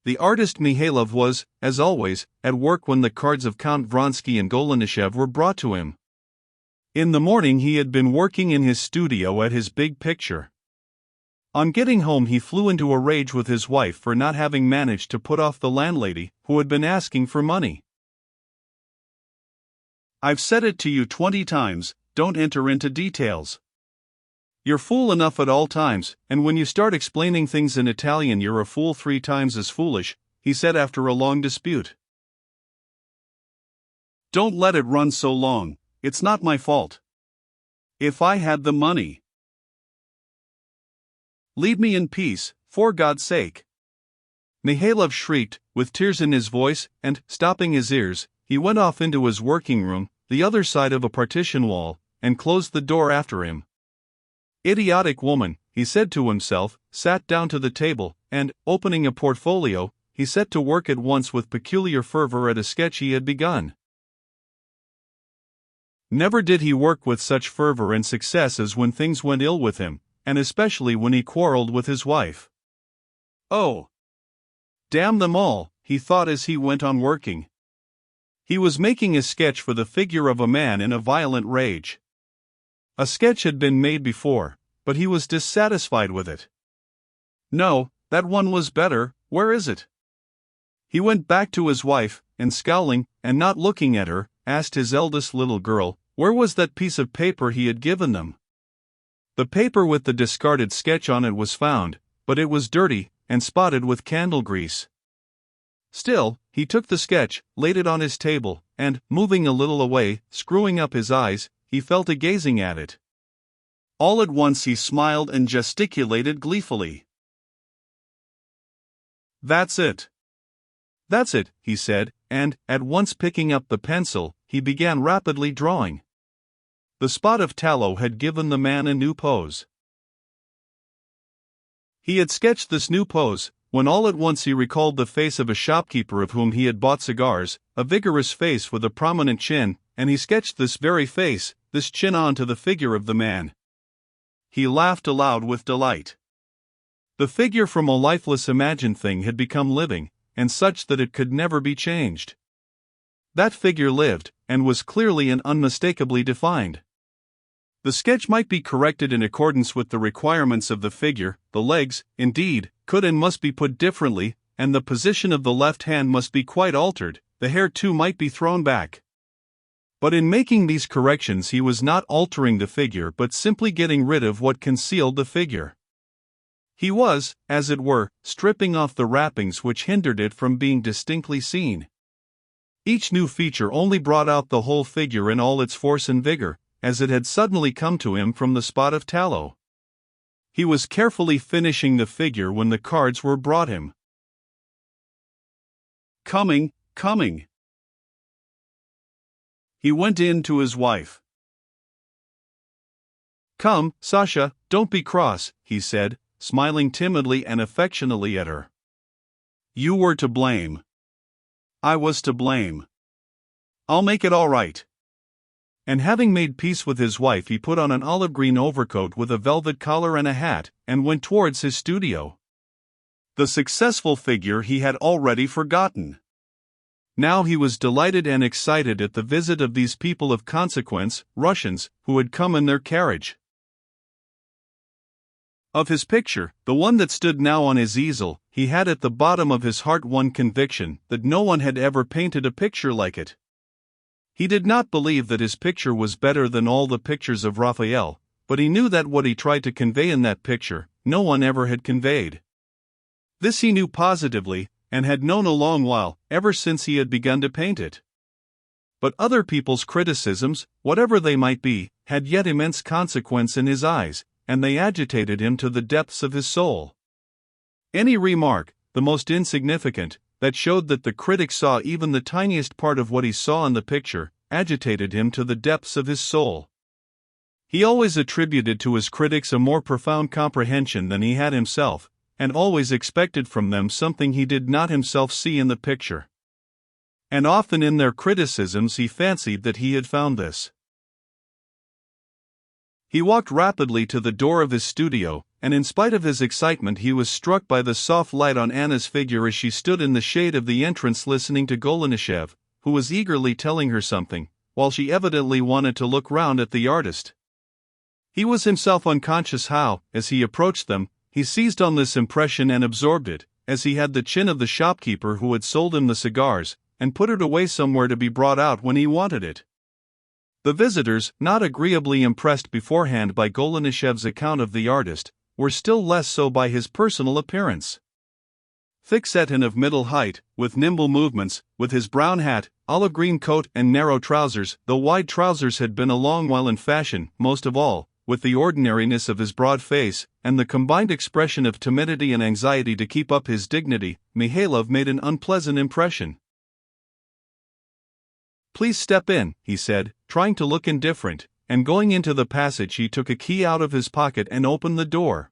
The artist Mihailov was, as always, at work when the cards of Count Vronsky and Golenishev were brought to him. In the morning he had been working in his studio at his big picture. On getting home he flew into a rage with his wife for not having managed to put off the landlady, who had been asking for money. "I've said it to you 20 times, don't enter into details. You're fool enough at all times, and when you start explaining things in Italian you're a fool 3 times as foolish," he said after a long dispute. "Don't let it run so long, it's not my fault. If I had the money. Leave me in peace, for God's sake." Mihailov shrieked, with tears in his voice, and, stopping his ears, he went off into his working room, the other side of a partition wall, and closed the door after him. "Idiotic woman," he said to himself, sat down to the table, and, opening a portfolio, he set to work at once with peculiar fervor at a sketch he had begun. Never did he work with such fervor and success as when things went ill with him, and especially when he quarreled with his wife. "Oh, damn them all," he thought as he went on working. He was making a sketch for the figure of a man in a violent rage. A sketch had been made before, but he was dissatisfied with it. "No, that one was better, where is it?" He went back to his wife, and scowling, and not looking at her, asked his eldest little girl, where was that piece of paper he had given them. The paper with the discarded sketch on it was found, but it was dirty, and spotted with candle grease. Still, he took the sketch, laid it on his table, and, moving a little away, screwing up his eyes, he fell to gazing at it. All at once he smiled and gesticulated gleefully. "That's it. That's it," he said, and, at once picking up the pencil, he began rapidly drawing. The spot of tallow had given the man a new pose. He had sketched this new pose, when all at once he recalled the face of a shopkeeper of whom he had bought cigars, a vigorous face with a prominent chin, and he sketched this very face, this chin onto the figure of the man. He laughed aloud with delight. The figure from a lifeless imagined thing had become living, and such that it could never be changed. That figure lived, and was clearly and unmistakably defined. The sketch might be corrected in accordance with the requirements of the figure, the legs, indeed, could and must be put differently, and the position of the left hand must be quite altered, the hair too might be thrown back. But in making these corrections he was not altering the figure but simply getting rid of what concealed the figure. He was, as it were, stripping off the wrappings which hindered it from being distinctly seen. Each new feature only brought out the whole figure in all its force and vigor, as it had suddenly come to him from the spot of tallow. He was carefully finishing the figure when the cards were brought him. "Coming, coming." He went in to his wife. "Come, Sasha, don't be cross," he said, smiling timidly and affectionately at her. "You were to blame. I was to blame. I'll make it all right." And having made peace with his wife he put on an olive green overcoat with a velvet collar and a hat, and went towards his studio. The successful figure he had already forgotten. Now he was delighted and excited at the visit of these people of consequence, Russians, who had come in their carriage. Of his picture, the one that stood now on his easel, he had at the bottom of his heart one conviction, that no one had ever painted a picture like it. He did not believe that his picture was better than all the pictures of Raphael, but he knew that what he tried to convey in that picture, no one ever had conveyed. This he knew positively, and had known a long while, ever since he had begun to paint it. But other people's criticisms, whatever they might be, had yet immense consequence in his eyes, and they agitated him to the depths of his soul. Any remark, the most insignificant, that showed that the critic saw even the tiniest part of what he saw in the picture, agitated him to the depths of his soul. He always attributed to his critics a more profound comprehension than he had himself, and always expected from them something he did not himself see in the picture. And often in their criticisms he fancied that he had found this. He walked rapidly to the door of his studio, and in spite of his excitement he was struck by the soft light on Anna's figure as she stood in the shade of the entrance listening to Golenishev, who was eagerly telling her something, while she evidently wanted to look round at the artist. He was himself unconscious how, as he approached them, he seized on this impression and absorbed it, as he had the chin of the shopkeeper who had sold him the cigars, and put it away somewhere to be brought out when he wanted it. The visitors, not agreeably impressed beforehand by Golenishev's account of the artist, were still less so by his personal appearance. Thick-set and of middle height, with nimble movements, with his brown hat, olive-green coat and narrow trousers, though wide trousers had been a long while in fashion, most of all, with the ordinariness of his broad face, and the combined expression of timidity and anxiety to keep up his dignity, Mihailov made an unpleasant impression. "Please step in," he said, trying to look indifferent, and going into the passage he took a key out of his pocket and opened the door.